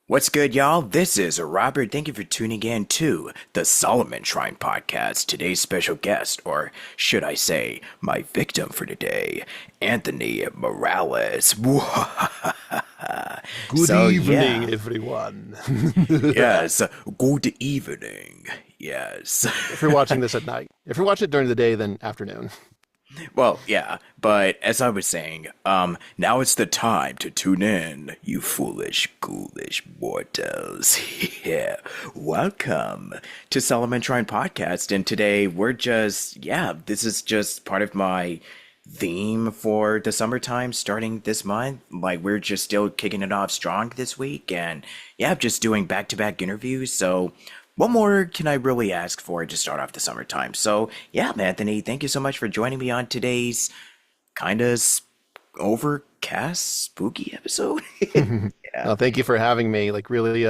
What's good, y'all? This is Robert. Thank you for tuning in to the Solomon Shrine Podcast. Today's special guest, or should I say, my victim for today, Anthony Morales. Good So, evening, yeah, everyone. yes, good evening. Yes. If you're watching this at night, if you're watching it during the day, then afternoon. Well, yeah, but as I was saying, now it's the time to tune in, you foolish, ghoulish mortals. Yeah, welcome to Solomon Shrine Podcast, and today this is just part of my theme for the summertime starting this month. Like, we're just still kicking it off strong this week, and yeah, just doing back-to-back interviews, so what more can I really ask for to start off the summertime? So, yeah, Anthony, thank you so much for joining me on today's kind of overcast, spooky episode. Yeah. Thank you for having me. Like really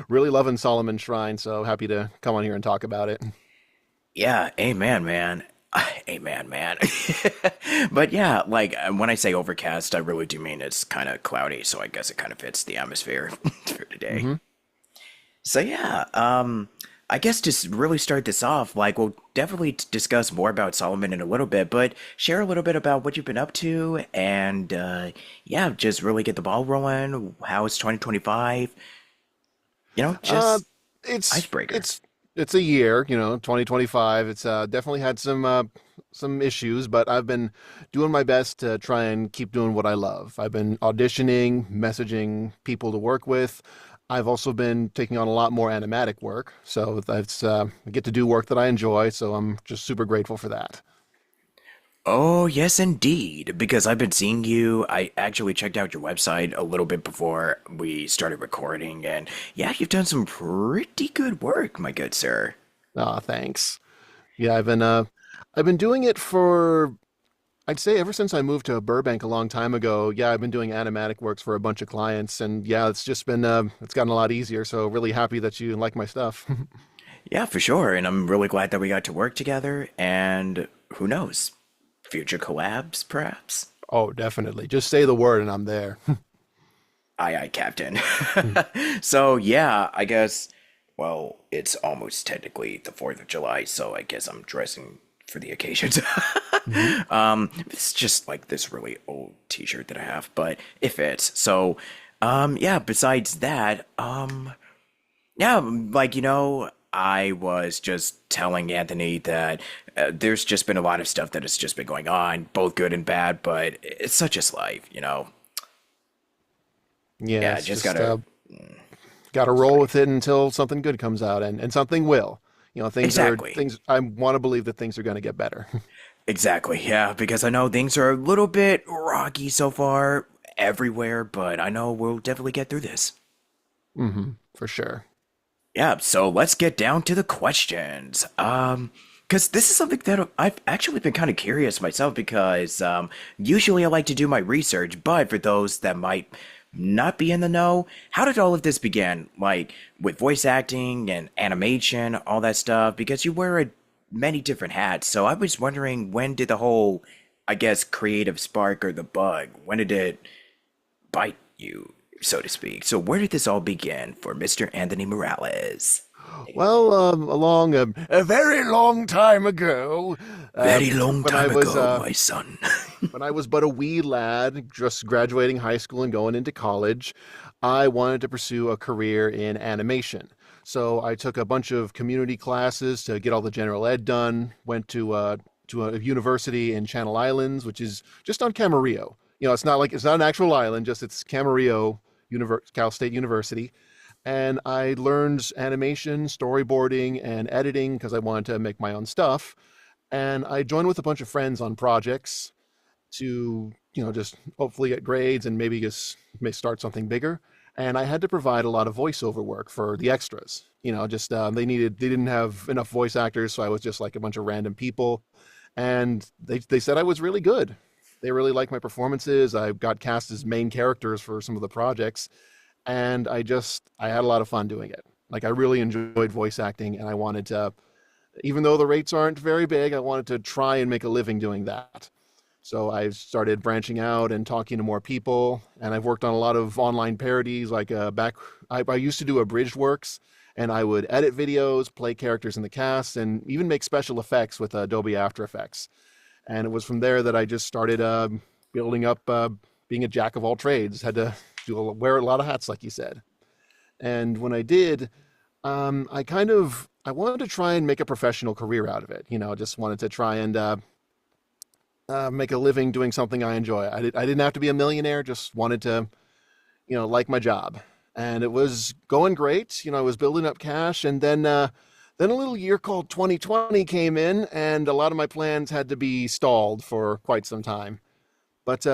loving Solomon Shrine. So happy to come on here and talk about it. Yeah, amen, man. Amen, man. But yeah, like when I say overcast, I really do mean it's kind of cloudy, so I guess it kind of fits the atmosphere for today. hmm So yeah, I guess to really start this off, like we'll definitely discuss more about Solomon in a little bit, but share a little bit about what you've been up to, and yeah, just really get the ball rolling. How is 2025? Uh, Just it's icebreaker. it's it's a year, 2025. It's definitely had some issues, but I've been doing my best to try and keep doing what I love. I've been auditioning, messaging people to work with. I've also been taking on a lot more animatic work, so I get to do work that I enjoy. So I'm just super grateful for that. Oh, yes, indeed. Because I've been seeing you. I actually checked out your website a little bit before we started recording, and yeah, you've done some pretty good work, my good sir. Thanks. Yeah, I've been doing it for I'd say ever since I moved to Burbank a long time ago. Yeah, I've been doing animatic works for a bunch of clients, and yeah, it's gotten a lot easier. So really happy that you like my stuff. Yeah, for sure. And I'm really glad that we got to work together. And who knows? Future collabs, perhaps? Oh, definitely. Just say the word and I'm there. Aye, aye, Captain. So, yeah, I guess, well, it's almost technically the 4th of July, so I guess I'm dressing for the occasions. hmm It's just like this really old t-shirt that I have, but it fits. So, yeah, besides that, yeah, like, I was just telling Anthony that there's just been a lot of stuff that has just been going on, both good and bad, but it's such as life. Yeah, Yeah, it's just just gotta. got to roll Sorry. with it until something good comes out, and something will. Exactly. Things. I want to believe that things are going to get better. Exactly. Yeah, because I know things are a little bit rocky so far everywhere, but I know we'll definitely get through this. For sure. Yeah, so let's get down to the questions. Because this is something that I've actually been kind of curious myself because usually I like to do my research, but for those that might not be in the know, how did all of this begin? Like with voice acting and animation, all that stuff, because you wear many different hats. So I was wondering when did the whole, I guess, creative spark or the bug, when did it bite you, so to speak? So where did this all begin for Mr. Anthony Morales? Well, along a very long time ago, Very long when I time was ago, my son. when I was but a wee lad, just graduating high school and going into college, I wanted to pursue a career in animation. So I took a bunch of community classes to get all the general ed done. Went to a university in Channel Islands, which is just on Camarillo. It's not an actual island, just it's Camarillo, Cal State University. And I learned animation, storyboarding, and editing because I wanted to make my own stuff. And I joined with a bunch of friends on projects to, just hopefully get grades and maybe just may start something bigger. And I had to provide a lot of voiceover work for the extras. Just they didn't have enough voice actors, so I was just like a bunch of random people. And they said I was really good. They really liked my performances. I got cast as main characters for some of the projects, and I had a lot of fun doing it. Like I really enjoyed voice acting, and I wanted to, even though the rates aren't very big, I wanted to try and make a living doing that. So I started branching out and talking to more people, and I've worked on a lot of online parodies. Like I used to do Abridged works, and I would edit videos, play characters in the cast, and even make special effects with Adobe After Effects. And it was from there that I just started building up, being a jack of all trades. Had to wear a lot of hats, like you said. And when I did, I wanted to try and make a professional career out of it. Just wanted to try and make a living doing something I enjoy. I didn't have to be a millionaire, just wanted to, like my job. And it was going great. I was building up cash, and then a little year called 2020 came in, and a lot of my plans had to be stalled for quite some time. But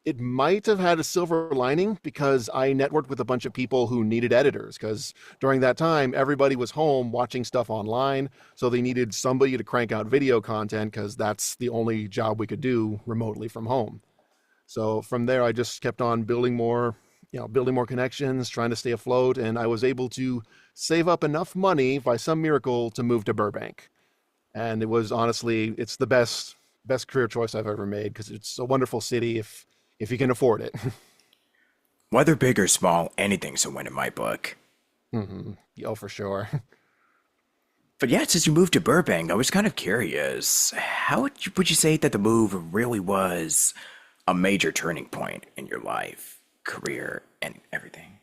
it might have had a silver lining because I networked with a bunch of people who needed editors. Because during that time, everybody was home watching stuff online, so they needed somebody to crank out video content because that's the only job we could do remotely from home. So from there, I just kept on building more connections, trying to stay afloat, and I was able to save up enough money by some miracle to move to Burbank. And it was honestly, it's the best career choice I've ever made because it's a wonderful city if you can afford it. Whether big or small, anything's a win in my book. Oh, for sure. But yeah, since you moved to Burbank, I was kind of curious. How would you say that the move really was a major turning point in your life, career, and everything?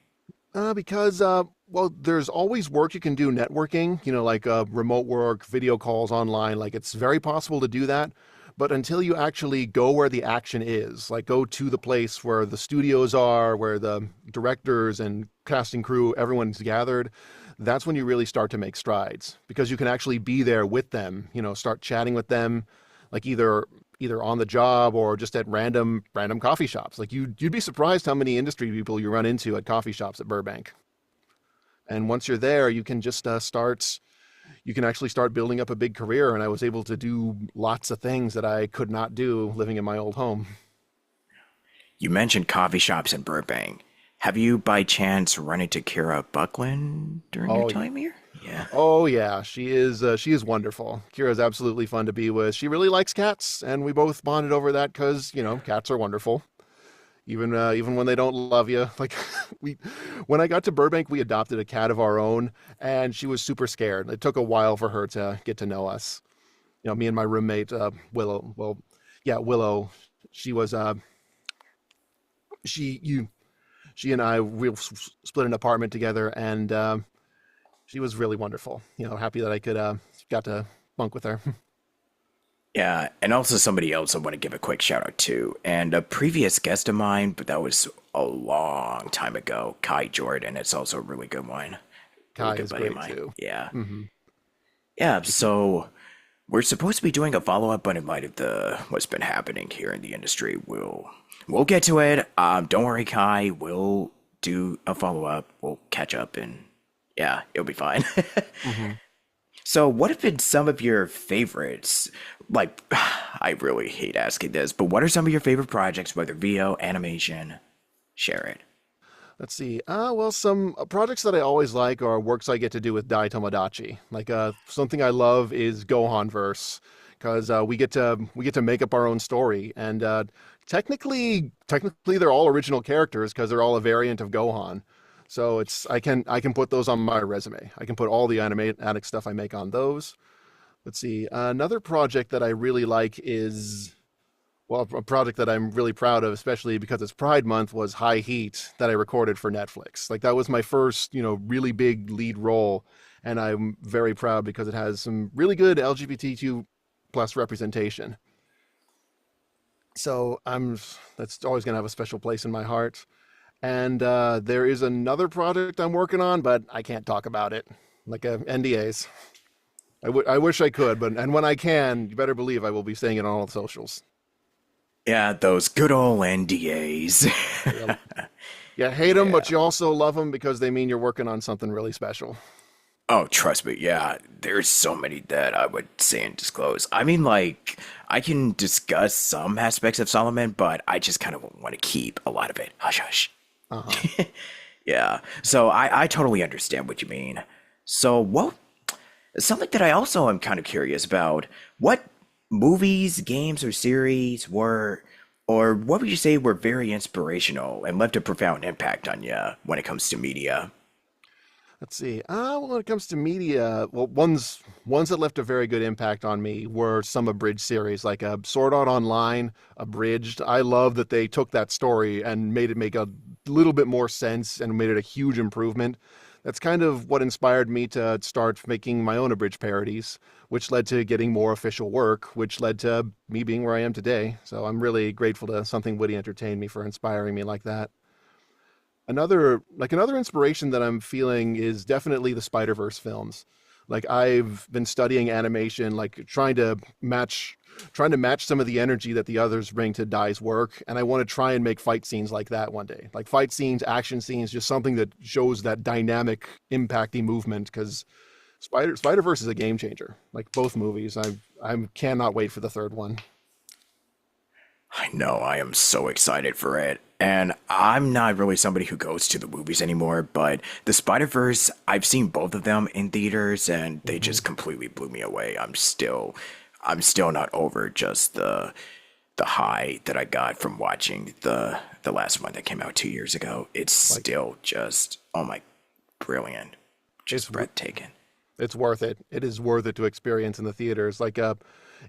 Because well, there's always work you can do networking, like remote work, video calls online. Like it's very possible to do that. But until you actually go where the action is, like go to the place where the studios are, where the directors and casting crew, everyone's gathered, that's when you really start to make strides because you can actually be there with them, start chatting with them, like either on the job or just at random coffee shops. Like you'd be surprised how many industry people you run into at coffee shops at Burbank. And once you're there, you can just you can actually start building up a big career. And I was able to do lots of things that I could not do living in my old home. You mentioned coffee shops in Burbank. Have you by chance run into Kira Buckland during your Oh, time here? Yeah. oh yeah, she is wonderful. Kira's absolutely fun to be with. She really likes cats, and we both bonded over that because cats are wonderful. Even when they don't love you, like we, when I got to Burbank, we adopted a cat of our own, and she was super scared. It took a while for her to get to know us. Me and my roommate Willow. Well, yeah, Willow. She was she you she and we split an apartment together, and she was really wonderful. Happy that I could got to bunk with her. Yeah, and also somebody else I want to give a quick shout out to, and a previous guest of mine, but that was a long time ago, Kai Jordan. It's also a really good one. Really Kai good is buddy of great mine. too. Yeah. Hmm. Yeah, so we're supposed to be doing a follow-up, but in light of the what's been happening here in the industry, we'll get to it. Don't worry, Kai. We'll do a follow-up. We'll catch up, and yeah, it'll be fine. Hmm. So, what have been some of your favorites? Like, I really hate asking this, but what are some of your favorite projects, whether VO, animation? Share it. Let's see. Well, some projects that I always like are works I get to do with Dai Tomodachi. Like, something I love is Gohan verse, because we get to make up our own story, and technically they're all original characters because they're all a variant of Gohan. So I can put those on my resume. I can put all the animatic stuff I make on those. Let's see. Another project that I really like is, well, a project that I'm really proud of, especially because it's Pride Month, was High Heat that I recorded for Netflix. Like that was my first, really big lead role, and I'm very proud because it has some really good LGBTQ plus representation. So that's always gonna have a special place in my heart. And there is another project I'm working on, but I can't talk about it, like NDAs. I wish I could, but and when I can, you better believe I will be saying it on all the socials. Yeah, those good old NDAs. Yeah, you hate them, but you also love them because they mean you're working on something really special. Oh, trust me, yeah, there's so many that I would say and disclose. I mean, like, I can discuss some aspects of Solomon, but I just kind of want to keep a lot of it hush hush. Uh-huh. Yeah, so I totally understand what you mean. So, what something that I also am kind of curious about, what movies, games, or series were, or what would you say were very inspirational and left a profound impact on you when it comes to media? Let's see. Well, when it comes to media, well, ones that left a very good impact on me were some abridged series, like Sword Art Online, Abridged. I love that they took that story and made it make a little bit more sense and made it a huge improvement. That's kind of what inspired me to start making my own abridged parodies, which led to getting more official work, which led to me being where I am today. So I'm really grateful to Something Witty Entertain Me for inspiring me like that. Another inspiration that I'm feeling is definitely the Spider-Verse films. Like I've been studying animation, like trying to match some of the energy that the others bring to Dai's work, and I want to try and make fight scenes like that one day. Like fight scenes, action scenes, just something that shows that dynamic, impacting movement because Spider-Verse is a game changer. Like both movies. I cannot wait for the third one. I know, I am so excited for it. And I'm not really somebody who goes to the movies anymore, but the Spider-Verse, I've seen both of them in theaters and they Hmm. just completely blew me away. I'm still not over just the high that I got from watching the last one that came out 2 years ago. It's Like still just, oh my, brilliant. it's Just breathtaking. it's worth it. It is worth it to experience in the theaters. Like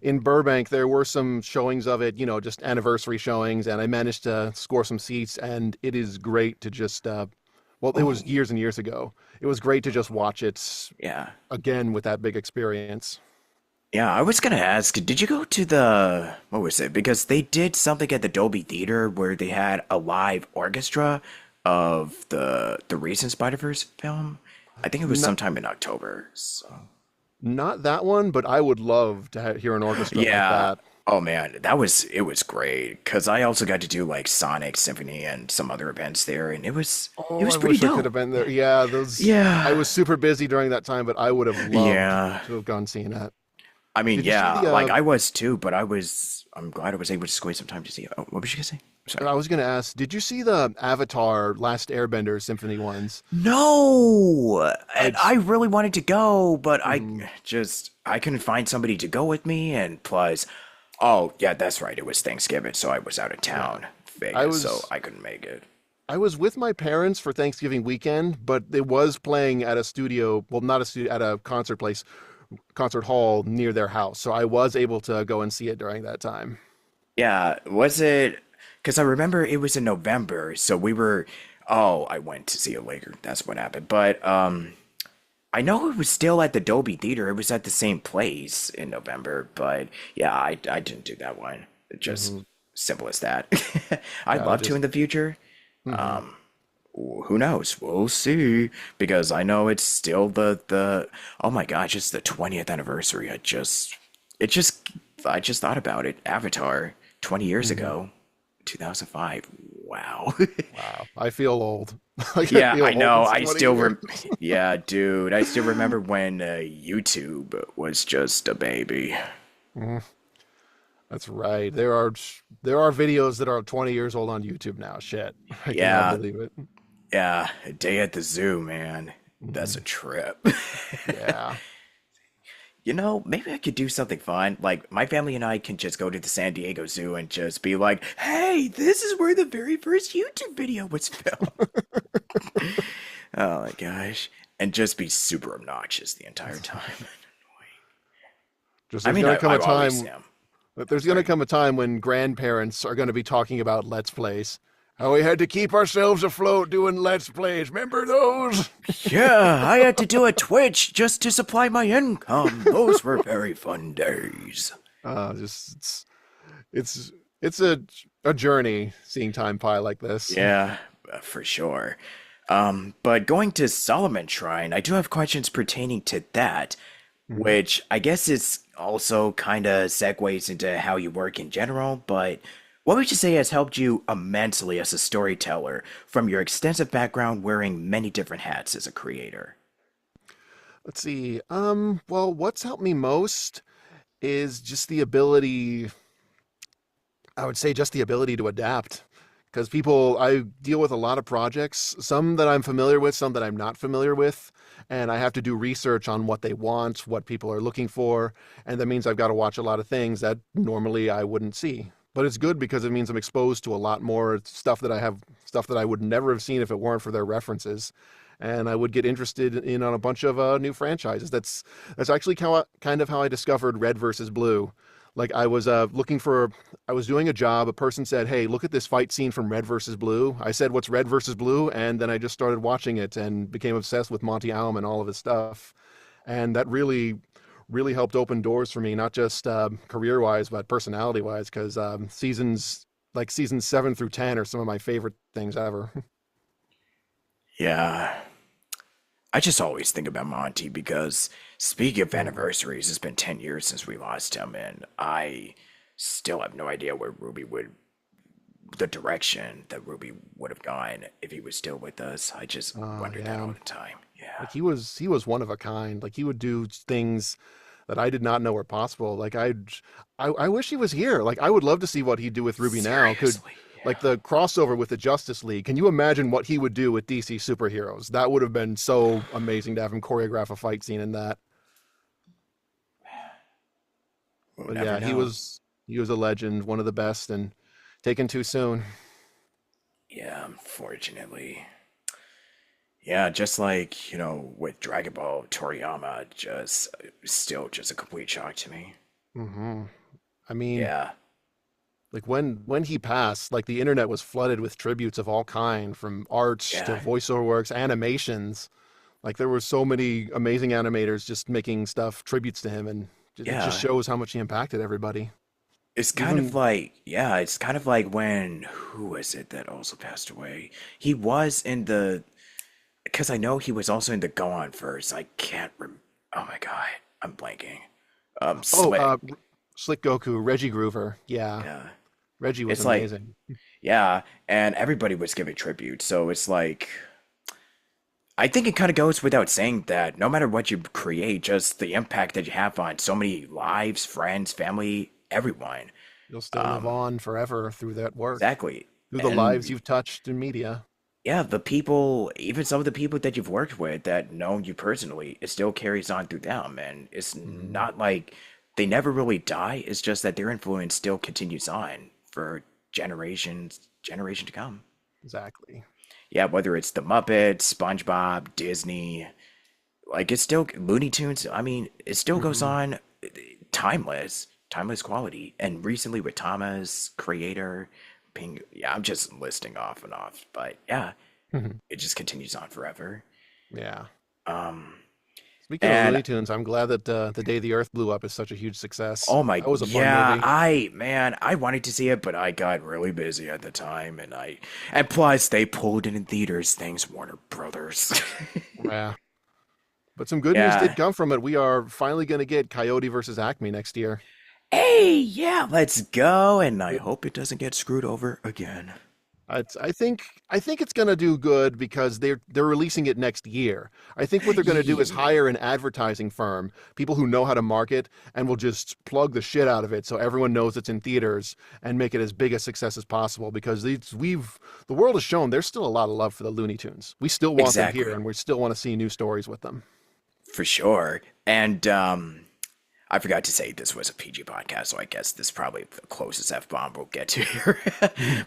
in Burbank, there were some showings of it, just anniversary showings, and I managed to score some seats. And it is great to just, well, it was Oh, years and years ago. It was great to just watch it yeah. again with that big experience. Yeah, I was gonna ask, did you go to the, what was it? Because they did something at the Dolby Theater where they had a live orchestra of the recent Spider-Verse film. I think it was Not sometime in October. So not that one, but I would love to hear an orchestra like yeah. that. Oh man, it was great because I also got to do like Sonic Symphony and some other events there, and it Oh, was I pretty wish I could have dope. been there. Yeah, those. I Yeah. was super busy during that time, but I would have loved Yeah. to have gone seen that. I mean, Did you see yeah, the like I was too, but I'm glad I was able to squeeze some time to see it. Oh, what was you gonna say? I'm sorry. I was gonna ask, did you see the Avatar Last Airbender Symphony ones? No, I and I really wanted to go, but I mhm. just I couldn't find somebody to go with me, and plus, oh yeah, that's right, it was Thanksgiving, so I was out of Yeah. town, I Vegas, so was I couldn't make it. I was with my parents for Thanksgiving weekend, but it was playing at a studio, well, not a studio, at a concert place, concert hall near their house. So I was able to go and see it during that time. Yeah, was it? Because I remember it was in November, so we were. Oh, I went to see it later. That's what happened. But I know it was still at the Dolby Theater. It was at the same place in November, but yeah, I didn't do that one. Just Hmm. simple as that. I'd Yeah, love to just in the future. hmm. Who knows? We'll see. Because I know it's still the oh my gosh, it's the 20th anniversary. It just I just thought about it. Avatar 20 years Hmm. ago, 2005. Wow. Wow, I feel old. Like I Yeah, feel I old. know. It's I 20 still years. rem Yeah, dude. I still remember when YouTube was just a baby. Mhm. That's right. There are videos that are 20 years old on YouTube now. Shit, I cannot Yeah, believe it. yeah. A day at the zoo, man. That's a Hmm. trip. Yeah. Maybe I could do something fun. Like, my family and I can just go to the San Diego Zoo and just be like, hey, this is where the very first YouTube video was filmed. Oh my gosh. And just be super obnoxious the entire time. Just I there's mean, gonna I, come I a always time am. Oh, there's gonna sorry. come a time when grandparents are gonna be talking about Let's Plays. How we had to keep ourselves afloat doing Let's Plays. Remember those? Yeah, I had to do a Twitch just to supply my income. Those were very fun days. Just it's it's a journey seeing time pie like this. Yeah, for sure. But going to Solomon Shrine, I do have questions pertaining to that, Mhm. which I guess is also kind of segues into how you work in general. But what would you say has helped you immensely as a storyteller from your extensive background wearing many different hats as a creator? Let's see. Well, what's helped me most is just the ability, I would say just the ability to adapt. because I deal with a lot of projects, some that I'm familiar with, some that I'm not familiar with, and I have to do research on what they want, what people are looking for, and that means I've got to watch a lot of things that normally I wouldn't see. But it's good because it means I'm exposed to a lot more stuff that I would never have seen if it weren't for their references. And I would get interested in on a bunch of new franchises. That's actually kind of how I discovered Red versus Blue. Like I was doing a job. A person said, "Hey, look at this fight scene from Red versus Blue." I said, "What's Red versus Blue?" And then I just started watching it and became obsessed with Monty Allen and all of his stuff. And that really helped open doors for me, not just career wise, but personality wise. Because seasons 7 through 10 are some of my favorite things ever. Yeah. I just always think about Monty because speaking of anniversaries, it's been 10 years since we lost him, and I still have no idea the direction that Ruby would have gone if he was still with us. I just wonder that all Yeah, the time. Yeah. like he was one of a kind. Like he would do things that I did not know were possible. I wish he was here. Like I would love to see what he'd do with Ruby now. Seriously. Like Yeah. the crossover with the Justice League. Can you imagine what he would do with DC superheroes? That would have been so amazing to have him choreograph a fight scene in that. We'll But never yeah, know. he was a legend, one of the best, and taken too soon. Yeah, unfortunately. Yeah, just like, with Dragon Ball, Toriyama, just still just a complete shock to me. hmm I mean, Yeah. like when he passed, like the internet was flooded with tributes of all kind, from arts to Yeah. voiceover works, animations. Like there were so many amazing animators just making stuff tributes to him, and it just Yeah. shows how much he impacted everybody. It's kind of Even like, yeah, it's kind of like when, who was it that also passed away? He was in because I know he was also in the Go On verse. I can't rem Oh my God, I'm blanking. oh, Slick. Slick Goku, Reggie Groover, yeah, Yeah. Reggie was It's like, amazing. yeah, and everybody was giving tribute. So it's like, I think it kind of goes without saying that no matter what you create, just the impact that you have on so many lives, friends, family, everyone. You'll still live Um, on forever through that work, exactly. through the lives And you've touched in media. yeah, the people, even some of the people that you've worked with that know you personally, it still carries on through them. And it's Mhm. not like they never really die. It's just that their influence still continues on for generation to come. Exactly. Yeah, whether it's the Muppets, SpongeBob, Disney, like it's still Looney Tunes. I mean, it still goes hmm on, timeless quality. And recently with Thomas, Creator, Ping, yeah, I'm just listing off and off, but yeah, it just continues on forever. Yeah. Um, Speaking of and Looney Tunes, I'm glad that The Day the Earth Blew Up is such a huge success. oh my, That was a fun yeah, movie. man, I wanted to see it, but I got really busy at the time, and plus they pulled it in theaters, thanks Warner Brothers. Yeah. But some good news Yeah. did come from it. We are finally going to get Coyote versus Acme next year. Hey, yeah, let's go, and I It, hope it doesn't get screwed over again. I think it's going to do good because they're releasing it next year. I think what they're going to do is Yeah. hire an advertising firm, people who know how to market, and will just plug the shit out of it so everyone knows it's in theaters and make it as big a success as possible. Because the world has shown there's still a lot of love for the Looney Tunes. We still want them here, Exactly. and we still want to see new stories with them. For sure. And I forgot to say this was a PG podcast, so I guess this is probably the closest F bomb we'll get to here.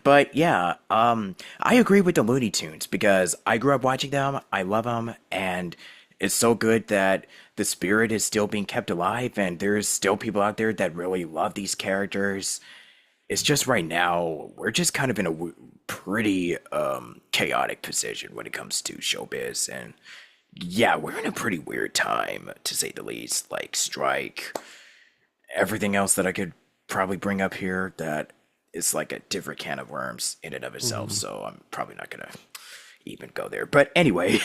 But yeah, I agree with the Looney Tunes because I grew up watching them. I love them, and it's so good that the spirit is still being kept alive, and there's still people out there that really love these characters. It's just right now we're just kind of in a pretty chaotic position when it comes to showbiz, and yeah, we're in a pretty weird time to say the least. Like strike, everything else that I could probably bring up here that is like a different can of worms in and of itself. Mhm. So I'm probably not gonna even go there. But anyway,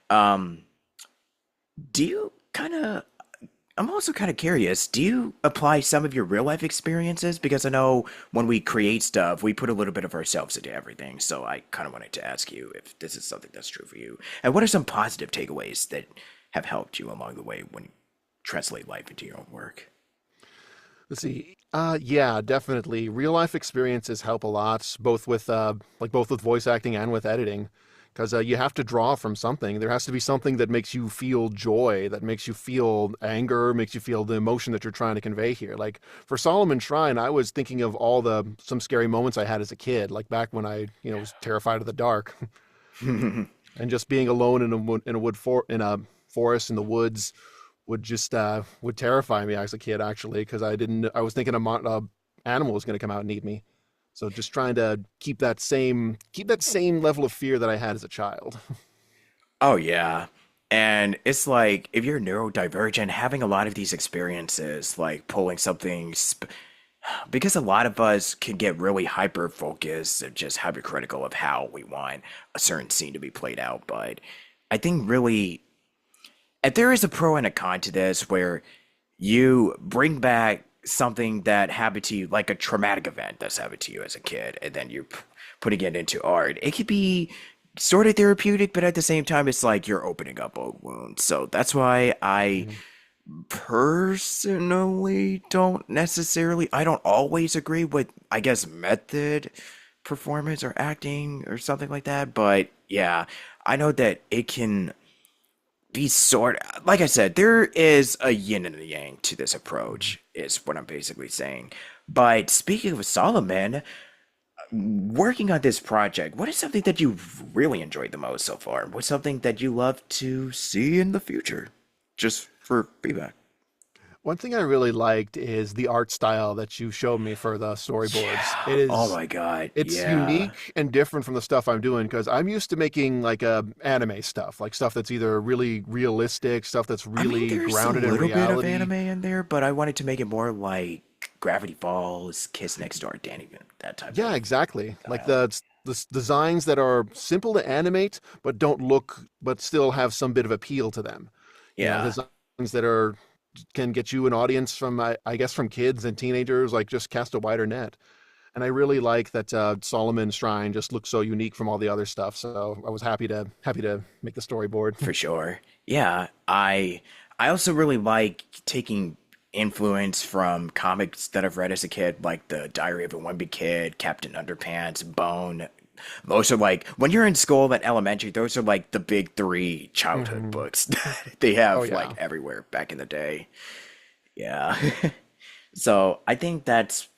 um, do you kind of I'm also kind of curious. Do you apply some of your real life experiences? Because I know when we create stuff, we put a little bit of ourselves into everything. So I kind of wanted to ask you if this is something that's true for you. And what are some positive takeaways that have helped you along the way when you translate life into your own work? Let's see. Yeah, definitely. Real life experiences help a lot, both with both with voice acting and with editing, because you have to draw from something. There has to be something that makes you feel joy, that makes you feel anger, makes you feel the emotion that you're trying to convey here. Like for Solomon Shrine, I was thinking of all the some scary moments I had as a kid, like back when I, was terrified of the dark, and just being alone in a forest in the woods would terrify me as a kid actually because I was thinking a animal was going to come out and eat me. So just trying to keep that same level of fear that I had as a child. Oh yeah. And it's like if you're neurodivergent, having a lot of these experiences, like pulling because a lot of us can get really hyper focused and just hypercritical of how we want a certain scene to be played out. But I think really, and there is a pro and a con to this where you bring back something that happened to you, like a traumatic event that's happened to you as a kid, and then you're putting it into art. It could be sort of therapeutic, but at the same time, it's like you're opening up old wounds. So that's why I Mhm. personally I don't always agree with, I guess, method performance or acting or something like that. But yeah, I know that it can be like I said, there is a yin and a yang to this approach, is what I'm basically saying. But speaking of Solomon, working on this project, what is something that you've really enjoyed the most so far? What's something that you love to see in the future? Just for feedback. One thing I really liked is the art style that you showed me for the storyboards. Yeah. Oh my God. It's Yeah. unique and different from the stuff I'm doing because I'm used to making like anime stuff, like stuff that's either really realistic, stuff that's I mean, really there's a grounded in little bit of reality. anime in there, but I wanted to make it more like Gravity Falls, Kiss Next Door, Danny, that type Yeah, of exactly. Like style. designs that are simple to animate but still have some bit of appeal to them. Yeah, Designs that are can get you an audience from I guess from kids and teenagers, like just cast a wider net. And I really like that Solomon Shrine just looks so unique from all the other stuff. So I was happy to make the storyboard. for sure. Yeah, I also really like taking influence from comics that I've read as a kid, like the Diary of a Wimpy Kid, Captain Underpants, Bone. Those are like when you're in school at elementary, those are like the big three childhood Hmm. books that they Oh have like yeah. everywhere back in the day. Yeah. So I think that's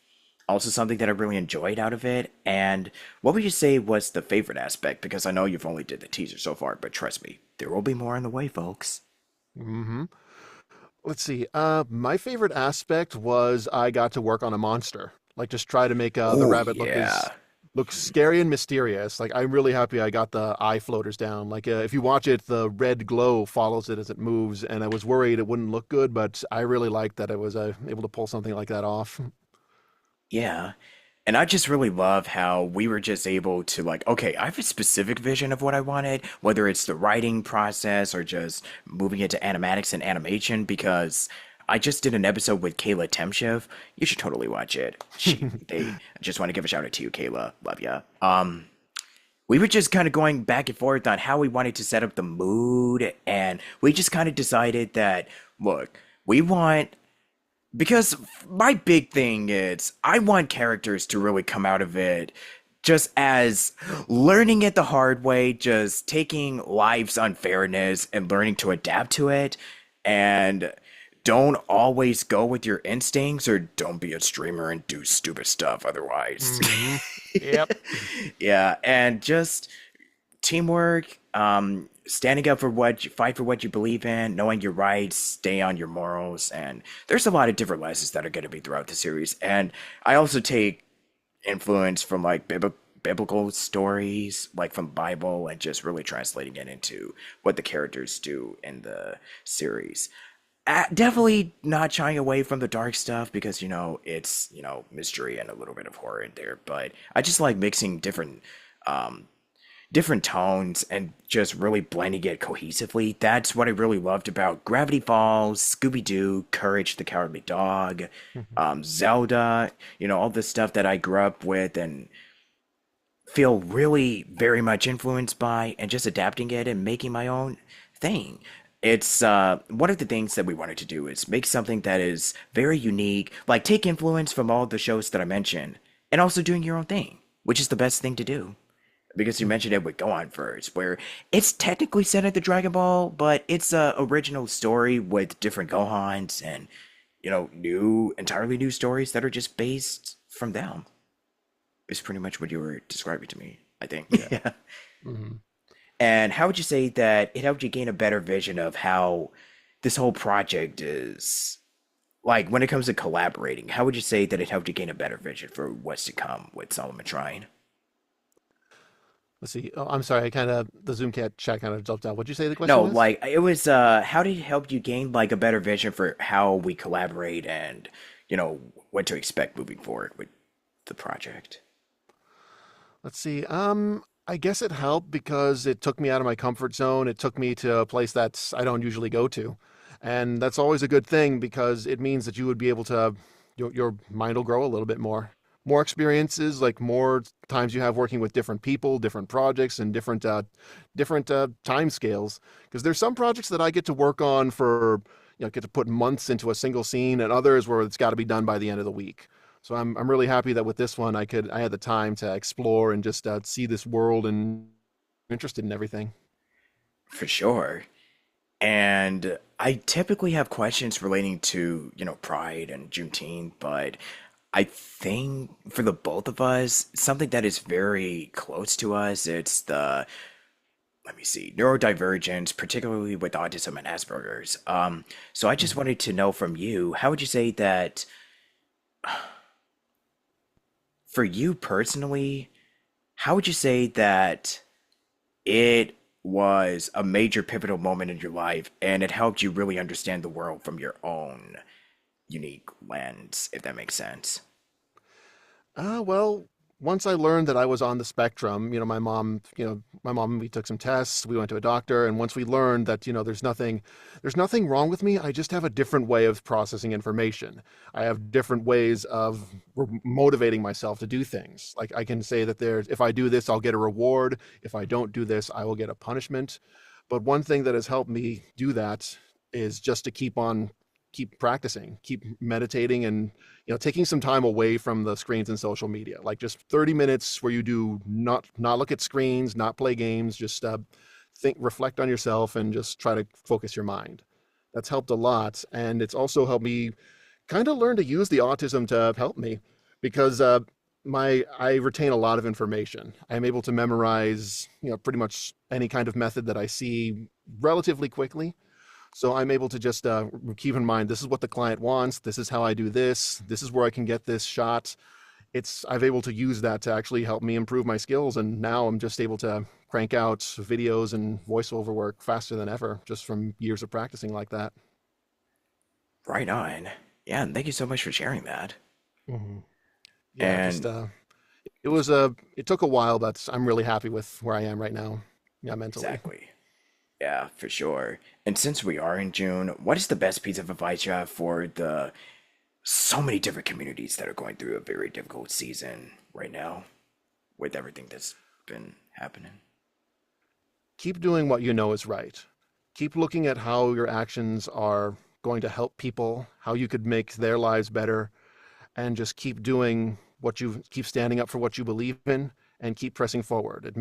also something that I really enjoyed out of it. And what would you say was the favorite aspect? Because I know you've only did the teaser so far, but trust me, there will be more on the way, folks. Hmm. Let's see. My favorite aspect was I got to work on a monster. Like just try to make the Oh rabbit yeah. look scary and mysterious. Like I'm really happy I got the eye floaters down. Like if you watch it, the red glow follows it as it moves, and I was worried it wouldn't look good, but I really liked that I was able to pull something like that off. Yeah. And I just really love how we were just able to like, okay, I have a specific vision of what I wanted, whether it's the writing process or just moving into animatics and animation, because I just did an episode with Kayla Temchev. You should totally watch it. I just want to give a shout out to you, Kayla. Love ya. We were just kind of going back and forth on how we wanted to set up the mood, and we just kind of decided that, look, we want because my big thing is I want characters to really come out of it just as learning it the hard way, just taking life's unfairness and learning to adapt to it. And don't always go with your instincts or don't be a streamer and do stupid stuff otherwise. Hmm. Yep. Yeah, and just teamwork, standing up for fight for what you believe in, knowing your rights, stay on your morals, and there's a lot of different lessons that are going to be throughout the series. And I also take influence from like biblical stories, like from Bible, and just really translating it into what the characters do in the series. Definitely not shying away from the dark stuff because it's mystery and a little bit of horror in there, but I just like mixing um different tones and just really blending it cohesively. That's what I really loved about Gravity Falls, Scooby Doo, Courage the Cowardly Dog, Zelda, all the stuff that I grew up with and feel really very much influenced by, and just adapting it and making my own thing. It's one of the things that we wanted to do is make something that is very unique, like take influence from all the shows that I mentioned, and also doing your own thing, which is the best thing to do. Because you mentioned it with Gohan first, where it's technically set at the Dragon Ball, but it's a original story with different Gohans and entirely new stories that are just based from them. Is pretty much what you were describing to me, I think. Yeah. Yeah. hmm And how would you say that it helped you gain a better vision of how this whole project is like when it comes to collaborating? How would you say that it helped you gain a better vision for what's to come with Solomon Trine? Let's see. Oh, I'm sorry. I kind of the Zoom cat chat kind of jumped out. What'd you say the question No, was? like it was how did it help you gain like a better vision for how we collaborate and what to expect moving forward with the project? Let's see. I guess it helped because it took me out of my comfort zone. It took me to a place that I don't usually go to. And that's always a good thing because it means that you would be able to, your mind will grow a little bit more. More experiences, like more times you have working with different people, different projects, and different time scales. Because there's some projects that I get to work on for, get to put months into a single scene, and others where it's got to be done by the end of the week. So I'm really happy that with this one I had the time to explore and just see this world and interested in everything. For sure. And I typically have questions relating to, Pride and Juneteenth, but I think for the both of us, something that is very close to us, it's the, let me see, neurodivergence, particularly with autism and Asperger's. So I just Mhm. wanted to know from you, how would you say that for you personally, how would you say that it was a major pivotal moment in your life and it helped you really understand the world from your own unique lens, if that makes sense? Well, once I learned that I was on the spectrum, my mom, we took some tests, we went to a doctor, and once we learned that, there's nothing wrong with me. I just have a different way of processing information. I have different ways of motivating myself to do things. Like I can say that if I do this, I'll get a reward. If I don't do this, I will get a punishment. But one thing that has helped me do that is just to keep practicing, keep meditating, and taking some time away from the screens and social media, like just 30 minutes where you do not look at screens, not play games, just think, reflect on yourself, and just try to focus your mind. That's helped a lot, and it's also helped me kind of learn to use the autism to help me because my I retain a lot of information. I am able to memorize, pretty much any kind of method that I see relatively quickly, so I'm able to just keep in mind this is what the client wants. This is how I do this. This is where I can get this shot. I've able to use that to actually help me improve my skills, and now I'm just able to crank out videos and voiceover work faster than ever just from years of practicing like that. Right on. Yeah, and thank you so much for sharing that. hmm Yeah, just And it took a while, but I'm really happy with where I am right now. Yeah, mentally. exactly. Yeah, for sure. And since we are in June, what is the best piece of advice you have for the so many different communities that are going through a very difficult season right now with everything that's been happening? Keep doing what you know is right. Keep looking at how your actions are going to help people, how you could make their lives better, and just keep standing up for what you believe in and keep pressing forward.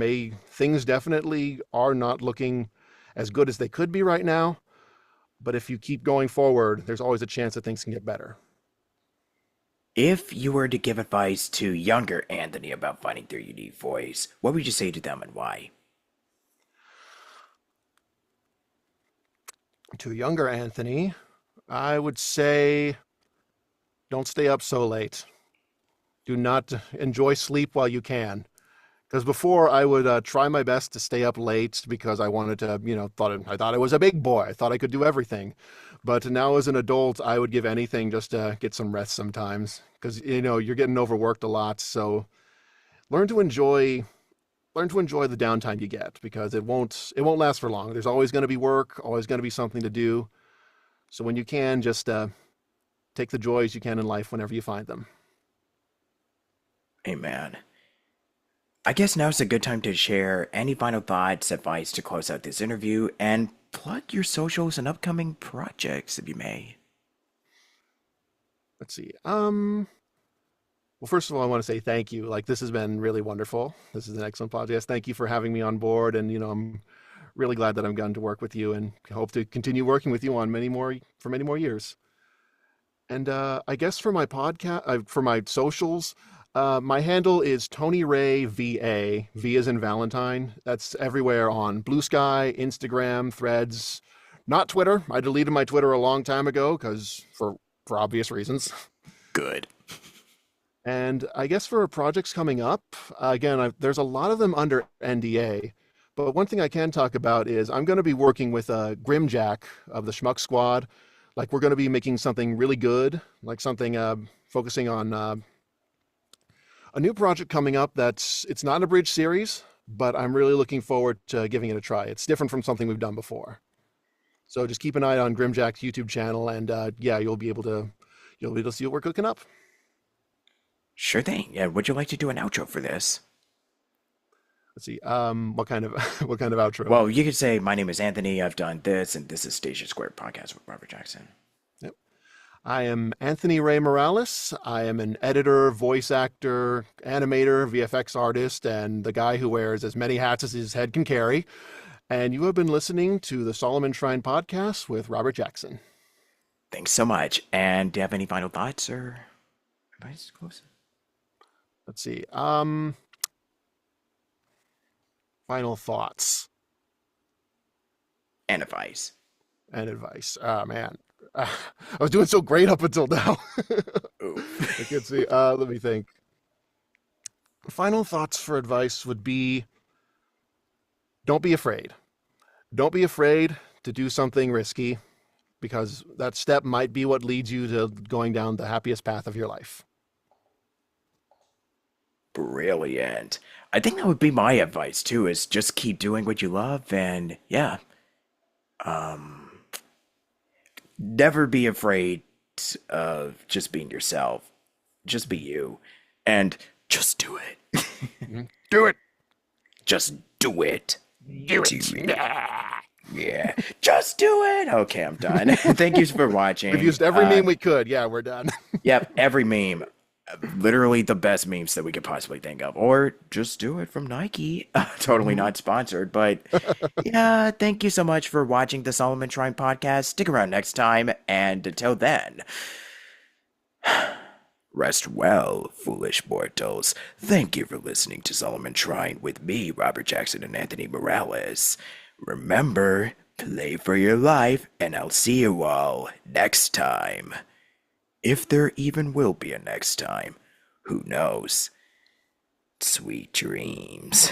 Things definitely are not looking as good as they could be right now, but if you keep going forward, there's always a chance that things can get better. If you were to give advice to younger Anthony about finding their unique voice, what would you say to them and why? To younger Anthony, I would say don't stay up so late. Do not enjoy sleep while you can. Because before I would try my best to stay up late because I wanted to, I thought I was a big boy. I thought I could do everything. But now as an adult, I would give anything just to get some rest sometimes. Because you're getting overworked a lot. So learn to enjoy learn to enjoy the downtime you get because it won't last for long. There's always going to be work, always going to be something to do. So when you can, just take the joys you can in life whenever you find them. Hey man, I guess now's a good time to share any final thoughts, advice to close out this interview, and plug your socials and upcoming projects, if you may. Let's see. Well, first of all, I want to say thank you. Like, this has been really wonderful. This is an excellent podcast. Thank you for having me on board, and I'm really glad that I've gotten to work with you, and hope to continue working with you on many more years. And I guess for my podcast, for my socials, my handle is Tony Ray VA. V as in Valentine. That's everywhere on Blue Sky, Instagram, Threads, not Twitter. I deleted my Twitter a long time ago because for obvious reasons. Good. And I guess for projects coming up, again, there's a lot of them under NDA. But one thing I can talk about is I'm going to be working with Grimjack of the Schmuck Squad. Like, we're going to be making something really good, like something focusing on a new project coming up. It's not a bridge series, but I'm really looking forward to giving it a try. It's different from something we've done before. So just keep an eye on Grimjack's YouTube channel, and yeah, you'll be able to see what we're cooking up. Sure thing. Yeah, would you like to do an outro for this? Let's see. What kind of what kind of outro? Well, you could say, "My name is Anthony. I've done this, and this is Station Square Podcast with Robert Jackson." Yep. I am Anthony Ray Morales. I am an editor, voice actor, animator, VFX artist, and the guy who wears as many hats as his head can carry. And you have been listening to the Solomon Shrine Podcast with Robert Jackson. Thanks so much. And do you have any final thoughts or advice? Close. Let's see. Final thoughts And advice. and advice. Oh man, I was doing so great up until now. Ooh. I can see. Let me think. Final thoughts for advice would be: don't be afraid. Don't be afraid to do something risky, because that step might be what leads you to going down the happiest path of your life. Brilliant. I think that would be my advice too, is just keep doing what you love and yeah. Never be afraid of just being yourself. Just be you. And just do it. Do it. Just do it. Do Do it. it. Yeah. Just do it. Okay, I'm done. Thank you for watching. We've used every meme we could. Yeah, we're done. Yep, every meme. Literally the best memes that we could possibly think of. Or just do it from Nike. Totally not sponsored, but yeah, thank you so much for watching the Solomon Shrine Podcast. Stick around next time, and until then, rest well, foolish mortals. Thank you for listening to Solomon Shrine with me, Robert Jackson, and Anthony Morales. Remember, play for your life, and I'll see you all next time. If there even will be a next time, who knows? Sweet dreams.